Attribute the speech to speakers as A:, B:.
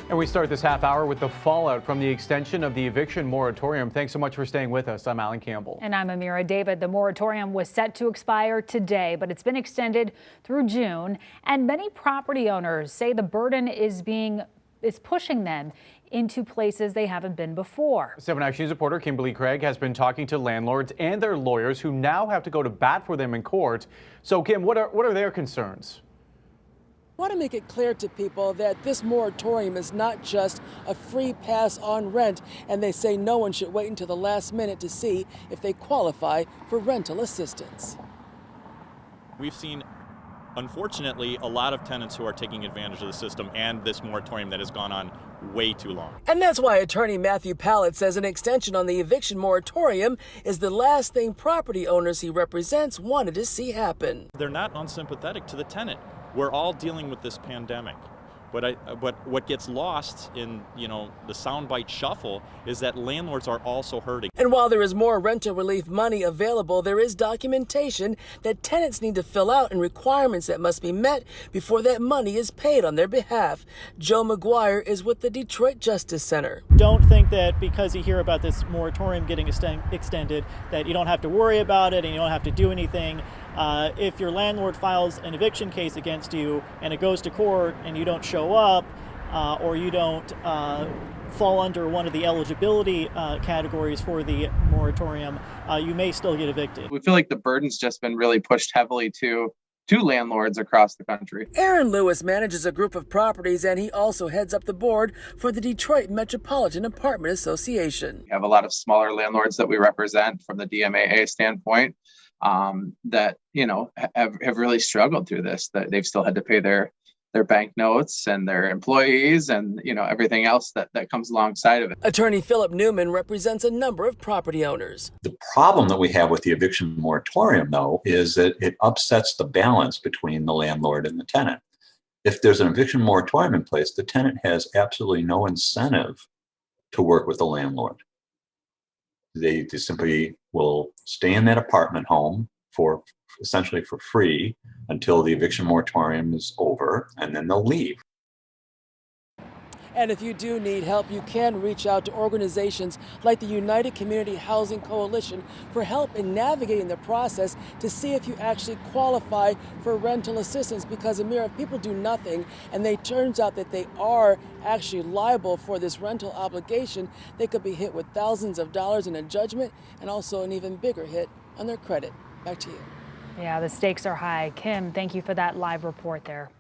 A: And we start this half hour with the fallout from the extension of the eviction moratorium. Thanks so much for staying with us. I'm Alan Campbell.
B: And I'm Amira David. The moratorium was set to expire today, but it's been extended through June. And many property owners say the burden is pushing them into places they haven't been before.
A: 7 Action News reporter Kimberly Craig has been talking to landlords and their lawyers who now have to go to bat for them in court. So, Kim, what are their concerns?
C: I want to make it clear to people that this moratorium is not just a free pass on rent, and they say no one should wait until the last minute to see if they qualify for rental assistance.
D: We've seen, unfortunately, a lot of tenants who are taking advantage of the system and this moratorium that has gone on way too long. And
C: that's why attorney Matthew Pallett says an extension on the eviction moratorium is the last thing property owners he represents wanted to see happen.
D: They're not unsympathetic to the tenant. We're all dealing with this pandemic. But what gets lost in, the soundbite shuffle is that landlords are also hurting.
C: And while there is more rental relief money available, there is documentation that tenants need to fill out and requirements that must be met before that money is paid on their behalf. Joe McGuire is with the Detroit Justice Center.
E: Don't think that because you hear about this moratorium getting extended that you don't have to worry about it and you don't have to do anything. If your landlord files an eviction case against you and it goes to court and you don't show up or you don't fall under one of the eligibility categories for the moratorium, you may still get evicted.
F: We feel like the burden's just been really pushed heavily to landlords across the country.
C: Aaron Lewis manages a group of properties, and he also heads up the board for the Detroit Metropolitan Apartment Association.
F: We have a lot of smaller landlords that we represent from the DMAA standpoint that, have really struggled through this, that they've still had to pay their bank notes and their employees and, everything else that comes alongside of it.
C: Attorney PHILLIP NEUMAN represents a number of property owners.
G: The problem that we have with the eviction moratorium, though, is that it upsets the balance between the landlord and the tenant. If there's an eviction moratorium in place, the tenant has absolutely no incentive to work with the landlord. They simply will stay in that apartment home essentially for free until the eviction moratorium is over, and then they'll leave.
C: And if you do need help, you can reach out to organizations like the United Community Housing Coalition for help in navigating the process to see if you actually qualify for rental assistance. Because, Amira, if people do nothing and it turns out that they are actually liable for this rental obligation, they could be hit with thousands of dollars in a judgment and also an even bigger hit on their credit. Back to you.
B: Yeah, the stakes are high. Kim, thank you for that live report there.